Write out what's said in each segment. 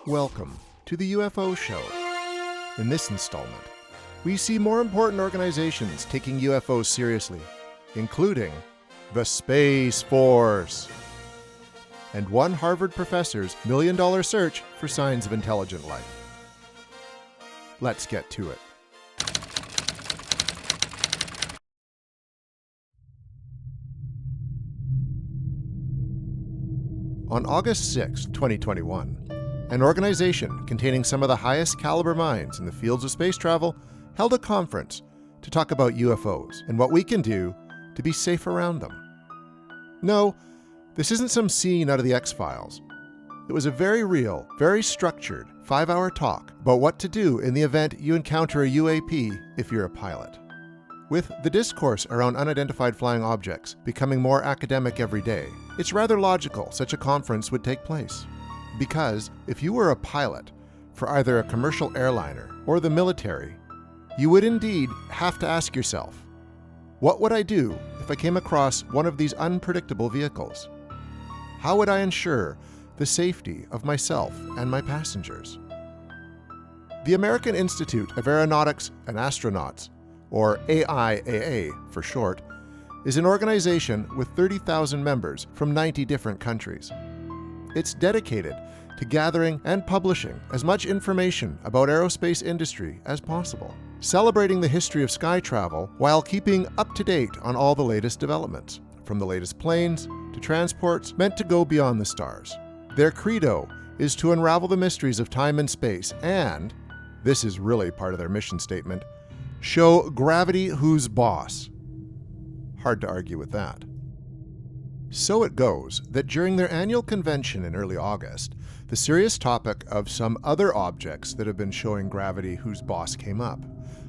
Welcome to the UFO Show. In this installment, we see more important organizations taking UFOs seriously, including the Space Force and one Harvard professor's million-dollar search for signs of intelligent life. Let's get to it. On August 6, 2021, an organization containing some of the highest caliber minds in the fields of space travel held a conference to talk about UFOs and what we can do to be safe around them. No, this isn't some scene out of the X-Files. It was a very real, very structured 5-hour talk about what to do in the event you encounter a UAP if you're a pilot. With the discourse around unidentified flying objects becoming more academic every day, it's rather logical such a conference would take place. Because if you were a pilot for either a commercial airliner or the military, you would indeed have to ask yourself, what would I do if I came across one of these unpredictable vehicles? How would I ensure the safety of myself and my passengers? The American Institute of Aeronautics and Astronauts, or AIAA for short, is an organization with 30,000 members from 90 different countries. It's dedicated to gathering and publishing as much information about aerospace industry as possible, celebrating the history of sky travel while keeping up to date on all the latest developments, from the latest planes to transports meant to go beyond the stars. Their credo is to unravel the mysteries of time and space and, this is really part of their mission statement, show gravity who's boss. Hard to argue with that. So it goes that during their annual convention in early August, the serious topic of some other objects that have been showing gravity whose boss came up.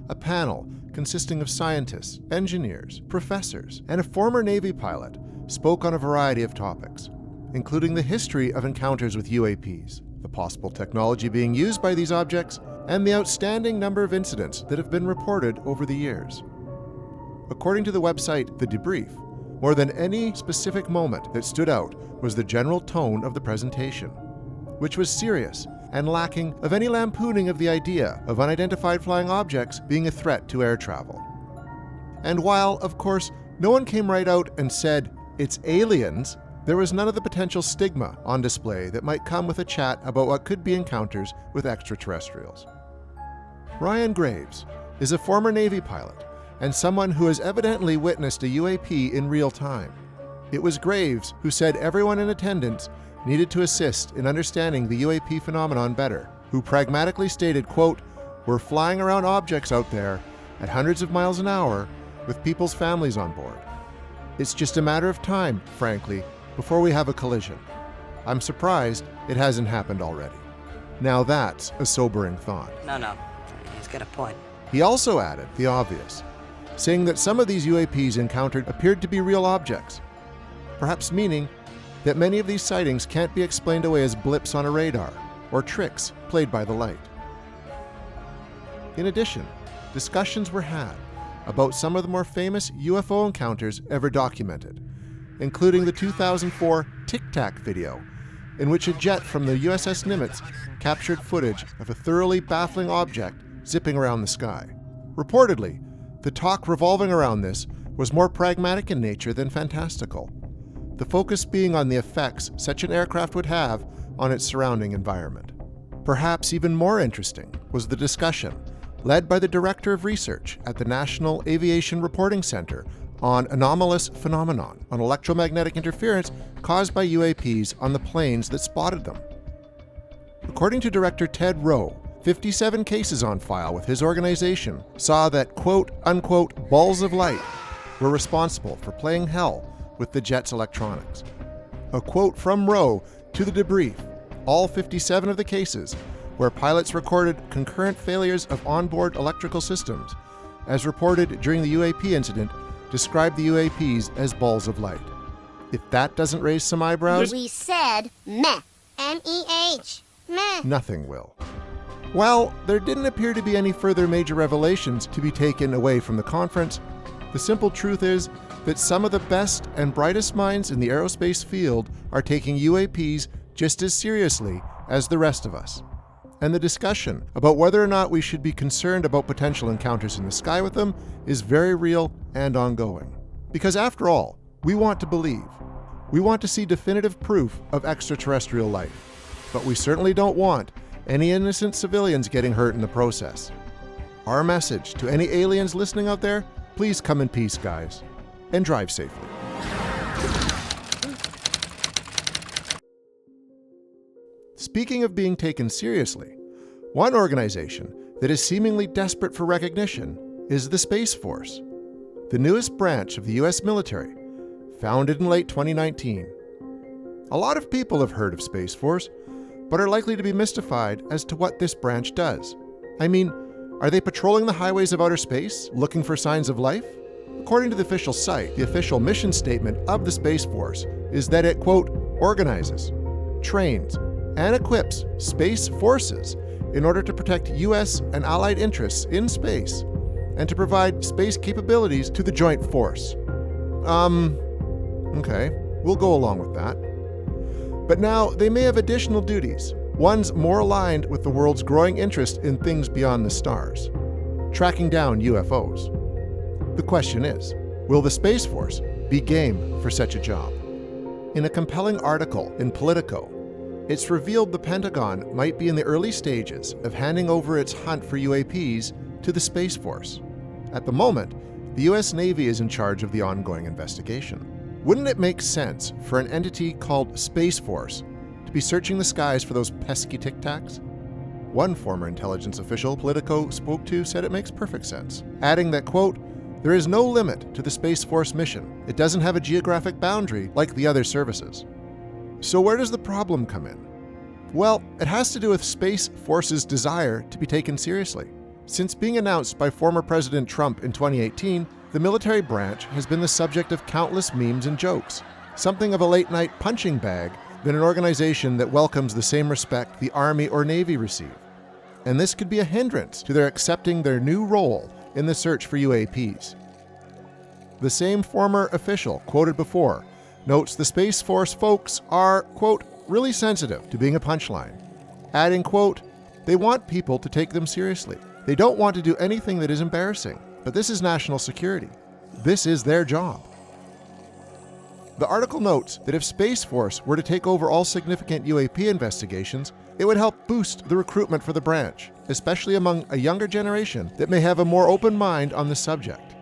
A panel consisting of scientists, engineers, professors, and a former Navy pilot spoke on a variety of topics, including the history of encounters with UAPs, the possible technology being used by these objects, and the outstanding number of incidents that have been reported over the years. According to the website The Debrief, more than any specific moment that stood out was the general tone of the presentation, which was serious and lacking of any lampooning of the idea of unidentified flying objects being a threat to air travel. And while, of course, no one came right out and said, "It's aliens," there was none of the potential stigma on display that might come with a chat about what could be encounters with extraterrestrials. Ryan Graves is a former Navy pilot and someone who has evidently witnessed a UAP in real time. It was Graves who said everyone in attendance needed to assist in understanding the UAP phenomenon better, who pragmatically stated, quote, "We're flying around objects out there at hundreds of miles an hour with people's families on board. It's just a matter of time, frankly, before we have a collision. I'm surprised it hasn't happened already." Now that's a sobering thought. No, he's got a point. He also added the obvious, saying that some of these UAPs encountered appeared to be real objects, perhaps meaning that many of these sightings can't be explained away as blips on a radar or tricks played by the light. In addition, discussions were had about some of the more famous UFO encounters ever documented, including the 2004 Tic Tac video, in which a jet from the USS Nimitz captured footage of a thoroughly baffling object zipping around the sky. Reportedly, the talk revolving around this was more pragmatic in nature than fantastical, the focus being on the effects such an aircraft would have on its surrounding environment. Perhaps even more interesting was the discussion led by the Director of Research at the National Aviation Reporting Center on anomalous phenomenon on electromagnetic interference caused by UAPs on the planes that spotted them. According to Director Ted Rowe, 57 cases on file with his organization saw that quote-unquote balls of light were responsible for playing hell with the jet's electronics. A quote from Rowe to the debrief, all 57 of the cases where pilots recorded concurrent failures of onboard electrical systems, as reported during the UAP incident, described the UAPs as balls of light. If that doesn't raise some eyebrows, we said meh. M-E-H. Meh. Nothing will. While there didn't appear to be any further major revelations to be taken away from the conference, the simple truth is that some of the best and brightest minds in the aerospace field are taking UAPs just as seriously as the rest of us. And the discussion about whether or not we should be concerned about potential encounters in the sky with them is very real and ongoing. Because after all, we want to believe. We want to see definitive proof of extraterrestrial life. But we certainly don't want any innocent civilians getting hurt in the process. Our message to any aliens listening out there, please come in peace, guys, and drive safely. Speaking of being taken seriously, one organization that is seemingly desperate for recognition is the Space Force, the newest branch of the US military, founded in late 2019. A lot of people have heard of Space Force, but are likely to be mystified as to what this branch does. I mean, are they patrolling the highways of outer space, looking for signs of life? According to the official site, the official mission statement of the Space Force is that it, quote, organizes, trains, and equips space forces in order to protect US and allied interests in space and to provide space capabilities to the joint force. Okay, we'll go along with that. But now they may have additional duties, ones more aligned with the world's growing interest in things beyond the stars, tracking down UFOs. The question is, will the Space Force be game for such a job? In a compelling article in Politico, it's revealed the Pentagon might be in the early stages of handing over its hunt for UAPs to the Space Force. At the moment, the US Navy is in charge of the ongoing investigation. Wouldn't it make sense for an entity called Space Force to be searching the skies for those pesky Tic Tacs? One former intelligence official Politico spoke to said it makes perfect sense, adding that, quote, there is no limit to the Space Force mission. It doesn't have a geographic boundary like the other services. So where does the problem come in? Well, it has to do with Space Force's desire to be taken seriously. Since being announced by former President Trump in 2018, the military branch has been the subject of countless memes and jokes, something of a late-night punching bag than an organization that welcomes the same respect the Army or Navy receive. And this could be a hindrance to their accepting their new role in the search for UAPs. The same former official quoted before notes the Space Force folks are, quote, really sensitive to being a punchline, adding, quote, they want people to take them seriously. They don't want to do anything that is embarrassing, but this is national security. This is their job. The article notes that if Space Force were to take over all significant UAP investigations, it would help boost the recruitment for the branch, especially among a younger generation that may have a more open mind on the subject.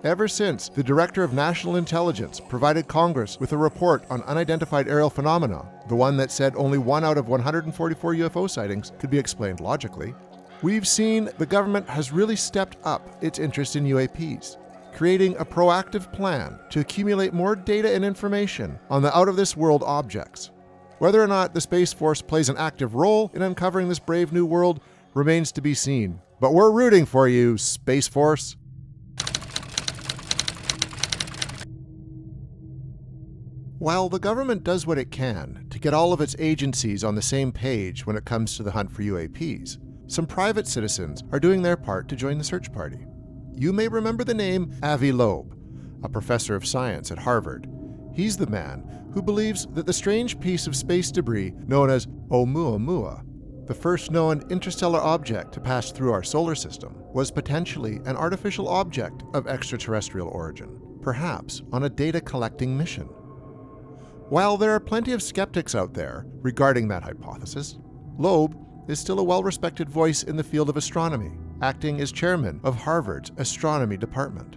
Ever since the Director of National Intelligence provided Congress with a report on unidentified aerial phenomena, the one that said only 1 out of 144 UFO sightings could be explained logically, we've seen the government has really stepped up its interest in UAPs, creating a proactive plan to accumulate more data and information on the out-of-this-world objects. Whether or not the Space Force plays an active role in uncovering this brave new world remains to be seen. But we're rooting for you, Space Force. While the government does what it can to get all of its agencies on the same page when it comes to the hunt for UAPs, some private citizens are doing their part to join the search party. You may remember the name Avi Loeb, a professor of science at Harvard. He's the man who believes that the strange piece of space debris known as Oumuamua, the first known interstellar object to pass through our solar system, was potentially an artificial object of extraterrestrial origin, perhaps on a data-collecting mission. While there are plenty of skeptics out there regarding that hypothesis, Loeb is still a well-respected voice in the field of astronomy, acting as chairman of Harvard's astronomy department.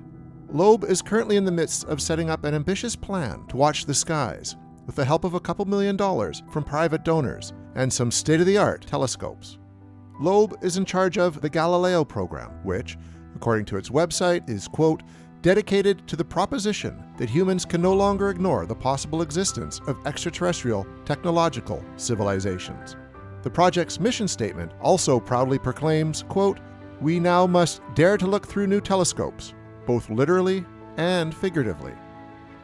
Loeb is currently in the midst of setting up an ambitious plan to watch the skies with the help of a couple $1 million from private donors and some state-of-the-art telescopes. Loeb is in charge of the Galileo program, which, according to its website, is, quote, dedicated to the proposition that humans can no longer ignore the possible existence of extraterrestrial technological civilizations. The project's mission statement also proudly proclaims, quote, we now must dare to look through new telescopes, both literally and figuratively.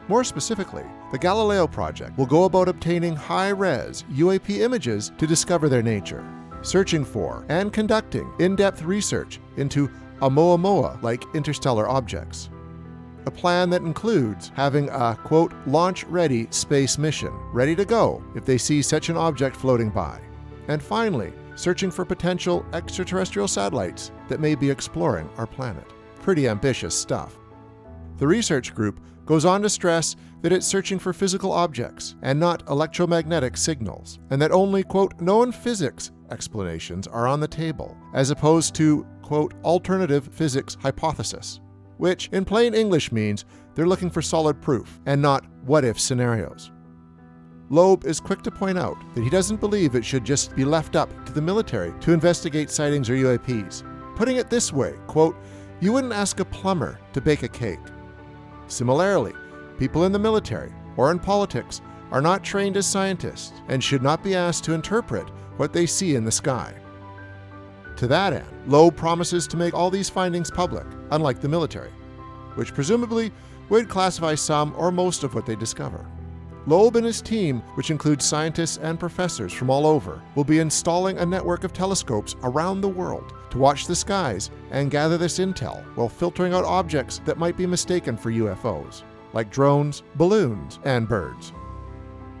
More specifically, the Galileo project will go about obtaining high-res UAP images to discover their nature, searching for and conducting in-depth research into Oumuamua-like interstellar objects. a plan that includes having a, quote, launch-ready space mission, ready to go if they see such an object floating by. And finally, searching for potential extraterrestrial satellites that may be exploring our planet. Pretty ambitious stuff. The research group goes on to stress that it's searching for physical objects and not electromagnetic signals, and that only, quote, known physics explanations are on the table, as opposed to, quote, alternative physics hypothesis, which in plain English means they're looking for solid proof and not what-if scenarios. Loeb is quick to point out that he doesn't believe it should just be left up to the military to investigate sightings or UAPs. Putting it this way, quote, you wouldn't ask a plumber to bake a cake. Similarly, people in the military or in politics are not trained as scientists and should not be asked to interpret what they see in the sky. To that end, Loeb promises to make all these findings public, unlike the military, which presumably would classify some or most of what they discover. Loeb and his team, which includes scientists and professors from all over, will be installing a network of telescopes around the world to watch the skies and gather this intel while filtering out objects that might be mistaken for UFOs, like drones, balloons, and birds.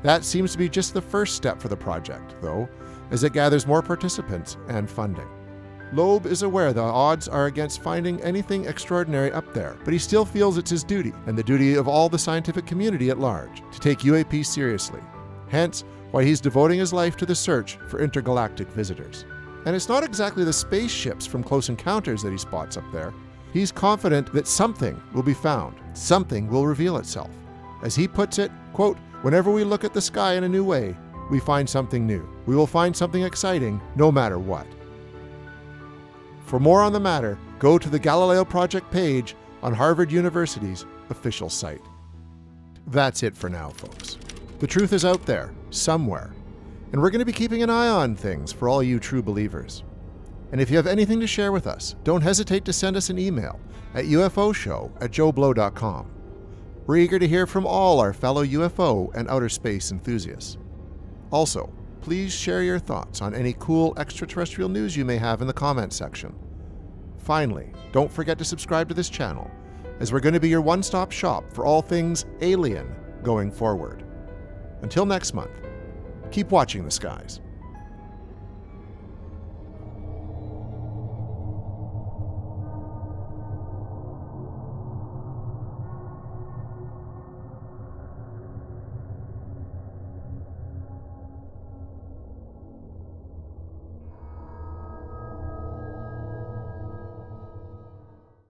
That seems to be just the first step for the project, though, as it gathers more participants and funding. Loeb is aware the odds are against finding anything extraordinary up there, but he still feels it's his duty, and the duty of all the scientific community at large, to take UAP seriously. Hence, why he's devoting his life to the search for intergalactic visitors. And it's not exactly the spaceships from Close Encounters that he spots up there. He's confident that something will be found, something will reveal itself. As he puts it, quote, whenever we look at the sky in a new way, we find something new. We will find something exciting, no matter what. For more on the matter, go to the Galileo Project page on Harvard University's official site. That's it for now, folks. The truth is out there, somewhere, and we're going to be keeping an eye on things for all you true believers. And if you have anything to share with us, don't hesitate to send us an email at ufoshow@joeblow.com. We're eager to hear from all our fellow UFO and outer space enthusiasts. Also, please share your thoughts on any cool extraterrestrial news you may have in the comments section. Finally, don't forget to subscribe to this channel, as we're going to be your one-stop shop for all things alien going forward. Until next month, keep watching the skies.